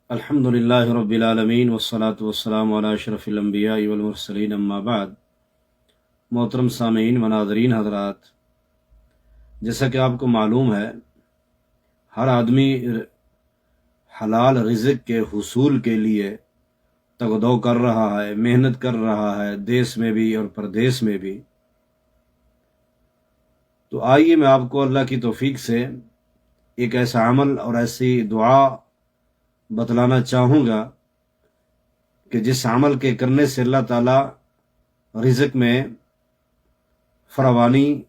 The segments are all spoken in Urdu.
الحمدللہ رب العالمین والصلاة والسلام علی اشرف الانبیاء والمرسلین اما بعد۔ محترم سامعین و ناظرین حضرات، جیسا کہ آپ کو معلوم ہے، ہر آدمی حلال رزق کے حصول کے لیے تگدو کر رہا ہے، محنت کر رہا ہے، دیس میں بھی اور پردیس میں بھی۔ تو آئیے میں آپ کو اللہ کی توفیق سے ایک ایسا عمل اور ایسی دعا بتلانا چاہوں گا کہ جس عمل کے کرنے سے اللہ تعالیٰ رزق میں فراوانی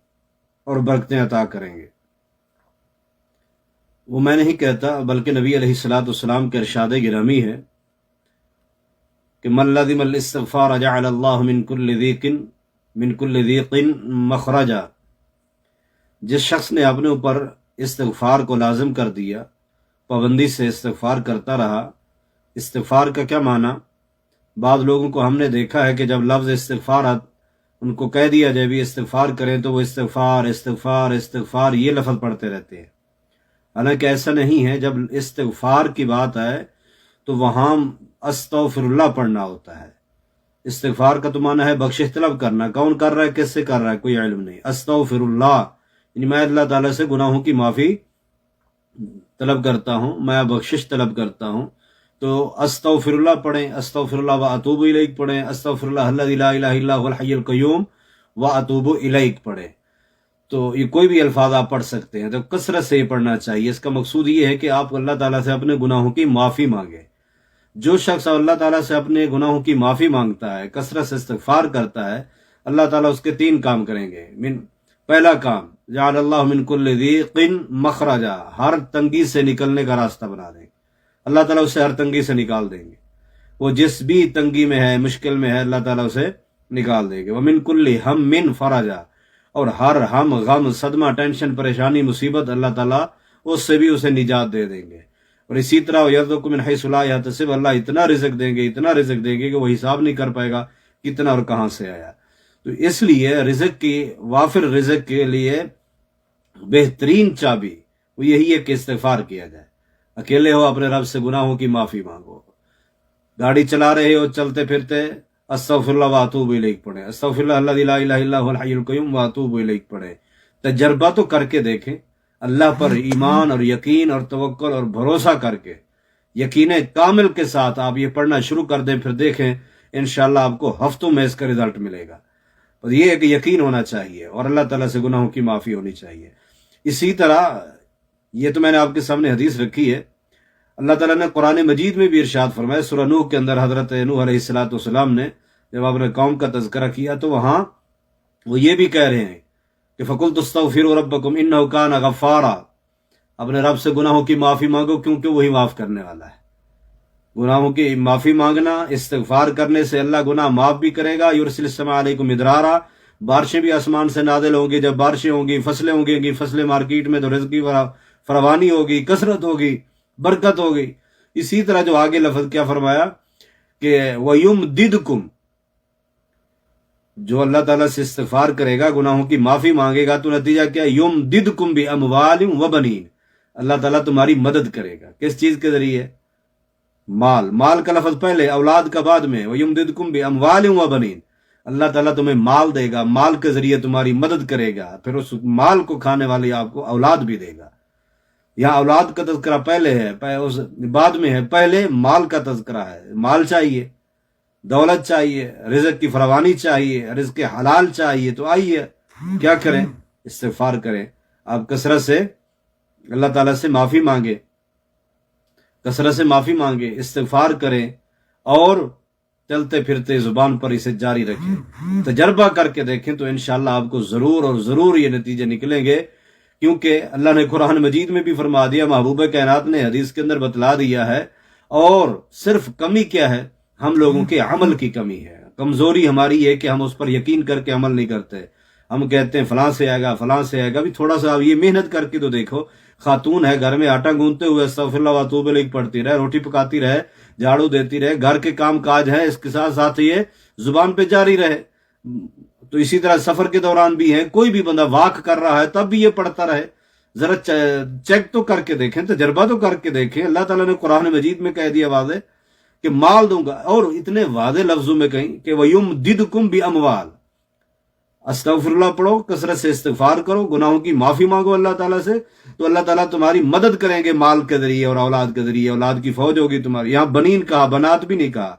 اور برکتیں عطا کریں گے۔ وہ میں نہیں کہتا بلکہ نبی علیہ السلام کے ارشاد گرامی ہے کہ من لزم الاستغفار جعل اللہ من کل ضیق مخرجا۔ جس شخص نے اپنے اوپر استغفار کو لازم کر دیا، پابندی سے استغفار کرتا رہا۔ استغفار کا کیا معنی؟ بعض لوگوں کو ہم نے دیکھا ہے کہ جب لفظ استغفار ان کو کہہ دیا جائے بھی استغفار کریں تو وہ استغفار استغفار استغفار یہ لفظ پڑھتے رہتے ہیں، حالانکہ ایسا نہیں ہے۔ جب استغفار کی بات آئے تو وہاں استغفر اللہ پڑھنا ہوتا ہے۔ استغفار کا تو معنی ہے بخشش طلب کرنا۔ کون کر رہا ہے، کس سے کر رہا ہے، کوئی علم نہیں۔ استغفر اللہ یعنی میں اللہ تعالیٰ سے گناہوں کی معافی طلب کرتا ہوں، میں بخشش طلب کرتا ہوں۔ تو استغفر اللہ پڑھیں، استغفر اللہ و اتوب الیک پڑھیں، استغفر اللہ الذی لا الہ الا هو الحی القیوم و اتوب الیک پڑھیں۔ تو یہ کوئی بھی الفاظ آپ پڑھ سکتے ہیں، تو کثرت سے یہ پڑھنا چاہیے۔ اس کا مقصود یہ ہے کہ آپ اللہ تعالیٰ سے اپنے گناہوں کی معافی مانگیں۔ جو شخص اللہ تعالیٰ سے اپنے گناہوں کی معافی مانگتا ہے، کثرت سے استغفار کرتا ہے، اللہ تعالیٰ اس کے 3 کام کریں گے۔ پہلا کام، جعل اللہ من کل ضیق مخرجا، ہر تنگی سے نکلنے کا راستہ بنا دیں گے۔ اللہ تعالیٰ اسے ہر تنگی سے نکال دیں گے۔ وہ جس بھی تنگی میں ہے، مشکل میں ہے، اللہ تعالیٰ اسے نکال دیں گے۔ ومن کل ہم فرجا، اور ہر ہم، غم، صدمہ، ٹینشن، پریشانی، مصیبت، اللہ تعالیٰ اس سے بھی اسے نجات دے دیں گے۔ اور اسی طرح یرزقک من حیث لا یحتسب، اللہ اتنا رزق دیں گے، اتنا رزق دیں گے کہ وہ حساب نہیں کر پائے گا کتنا اور کہاں سے آیا۔ تو اس لیے رزق کی، وافر رزق کے لیے بہترین چابی وہ یہی ہے کہ استغفار کیا جائے۔ اکیلے ہو اپنے رب سے گناہوں کی معافی مانگو، گاڑی چلا رہے ہو، چلتے پھرتے استغفر اللہ و اتوب الیک پڑھیں، استغفر اللہ الذی لا الہ الا هو الحی القیوم و اتوب الیک پڑھیں۔ تجربہ تو کر کے دیکھیں، اللہ پر ایمان اور یقین اور توکل اور بھروسہ کر کے، یقین کامل کے ساتھ آپ یہ پڑھنا شروع کر دیں، پھر دیکھیں انشاءاللہ آپ کو ہفتوں میں اس کا رزلٹ ملے گا۔ اور یہ ہے کہ یقین ہونا چاہیے اور اللہ تعالیٰ سے گناہوں کی معافی ہونی چاہیے۔ اسی طرح یہ تو میں نے آپ کے سامنے حدیث رکھی ہے، اللہ تعالیٰ نے قرآن مجید میں بھی ارشاد فرمایا۔ سورہ نوح کے اندر حضرت نوح علیہ السلام نے جب اپنے قوم کا تذکرہ کیا تو وہاں وہ یہ بھی کہہ رہے ہیں کہ فَقُلْتُ اسْتَغْفِرُوا رَبَّكُمْ إِنَّهُ كَانَ غَفَّارًا، اپنے رب سے گناہوں کی معافی مانگو کیونکہ وہی معاف کرنے والا ہے۔ گناہوں کی معافی مانگنا، استغفار کرنے سے اللہ گناہ معاف بھی کرے گا۔ یرسل السماء علیکم مدرارا، بارشیں بھی آسمان سے نازل ہوں گی۔ جب بارشیں ہوں گی، فصلیں ہوں گی، فصلیں مارکیٹ میں تو رزق کی فراوانی ہوگی، کثرت ہوگی، برکت ہوگی۔ اسی طرح جو آگے لفظ کیا فرمایا کہ وَيُمْدِدْكُمْ، جو اللہ تعالیٰ سے استغفار کرے گا، گناہوں کی معافی مانگے گا، تو نتیجہ کیا؟ یُمْدِدْكُمْ بِأَمْوَالٍ وَبَنِينَ، اللہ تعالیٰ تمہاری مدد کرے گا۔ کس چیز کے ذریعے؟ مال کا لفظ پہلے، اولاد کا بعد میں۔ وَيُمْدِدْكُمْ بِأَمْوَالٍ وَبَنِينَ، اللہ تعالیٰ تمہیں مال دے گا، مال کے ذریعے تمہاری مدد کرے گا، پھر اس مال کو کھانے والی آپ کو اولاد بھی دے گا۔ یہاں اولاد کا تذکرہ پہلے ہے، اس بعد میں ہے، پہلے مال کا تذکرہ ہے۔ مال چاہیے، دولت چاہیے، رزق کی فراوانی چاہیے، رزق حلال چاہیے، تو آئیے کیا کریں؟ استغفار کریں۔ آپ کثرت سے اللہ تعالیٰ سے معافی مانگے، کثرت سے معافی مانگے، استغفار کریں اور چلتے پھرتے زبان پر اسے جاری رکھیں۔ تجربہ کر کے دیکھیں تو انشاءاللہ آپ کو ضرور اور ضرور یہ نتیجے نکلیں گے، کیونکہ اللہ نے قرآن مجید میں بھی فرما دیا، محبوب کائنات نے حدیث کے اندر بتلا دیا ہے۔ اور صرف کمی کیا ہے؟ ہم لوگوں کے عمل کی کمی ہے۔ کمزوری ہماری ہے کہ ہم اس پر یقین کر کے عمل نہیں کرتے۔ ہم کہتے ہیں فلاں سے آئے گا، فلاں سے آئے گا۔ بھی تھوڑا سا یہ محنت کر کے تو دیکھو، خاتون ہے گھر میں آٹا گوندتے ہوئے استغفر اللہ و اتوب الیک پڑھتی رہے، روٹی پکاتی رہے، جھاڑو دیتی رہے، گھر کے کام کاج ہے، اس کے ساتھ ساتھ یہ زبان پہ جاری رہے۔ تو اسی طرح سفر کے دوران بھی ہے، کوئی بھی بندہ واک کر رہا ہے تب بھی یہ پڑھتا رہے۔ ذرا چیک تو کر کے دیکھیں، تجربہ تو کر کے دیکھیں۔ اللہ تعالیٰ نے قرآن مجید میں کہہ دیا واضح کہ مال دوں گا، اور اتنے واضح لفظوں میں کہیں کہ وَيُمْدِدْكُمْ بِأَمْوَالٍ۔ استغفر اللہ پڑھو، کثرت سے استغفار کرو، گناہوں کی معافی مانگو اللہ تعالیٰ سے، تو اللہ تعالیٰ تمہاری مدد کریں گے مال کے ذریعے اور اولاد کے ذریعے۔ اولاد کی فوج ہوگی تمہاری۔ یہاں بنین کہا، بنات بھی نہیں کہا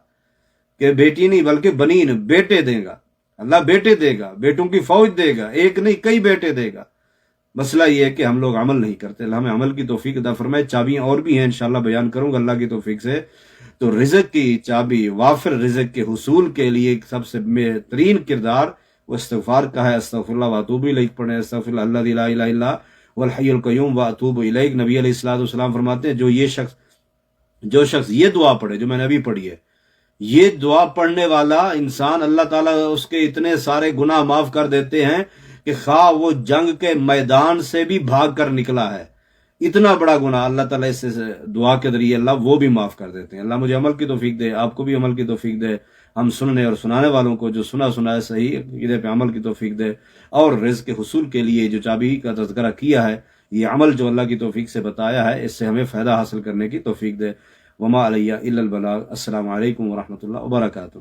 کہ بیٹی نہیں، بلکہ بنین، بیٹے دے گا اللہ، بیٹے دے گا، بیٹوں کی فوج دے گا، ایک نہیں کئی بیٹے دے گا۔ مسئلہ یہ ہے کہ ہم لوگ عمل نہیں کرتے۔ اللہ ہمیں عمل کی توفیق عطا فرمائے۔ چابیاں اور بھی ہیں انشاءاللہ بیان کروں گا اللہ کی توفیق سے۔ تو رزق کی چابی، وافر رزق کے حصول کے لیے سب سے بہترین کردار وہ استغفار کا ہے۔ استغفر اللہ واتوب الیہ پڑھیں، استغفر اللہ الذی لا الہ الا هو الحی القیوم واتوب الیہ۔ نبی علیہ الصلوۃ والسلام فرماتے ہیں جو شخص یہ دعا پڑھے جو میں نے ابھی پڑھی ہے، یہ دعا پڑھنے والا انسان اللہ تعالیٰ اس کے اتنے سارے گناہ معاف کر دیتے ہیں کہ خواہ وہ جنگ کے میدان سے بھی بھاگ کر نکلا ہے، اتنا بڑا گناہ اللہ تعالیٰ اس سے دعا کے ذریعے اللہ وہ بھی معاف کر دیتے ہیں۔ اللہ مجھے عمل کی توفیق دے، آپ کو بھی عمل کی توفیق دے، ہم سننے اور سنانے والوں کو جو سنا ہے صحیح عقیدے پہ عمل کی توفیق دے، اور رزق کے حصول کے لیے جو چابی کا تذکرہ کیا ہے، یہ عمل جو اللہ کی توفیق سے بتایا ہے، اس سے ہمیں فائدہ حاصل کرنے کی توفیق دے۔ وما علیہ الا البلاغ۔ السلام علیکم ورحمۃ اللہ وبرکاتہ۔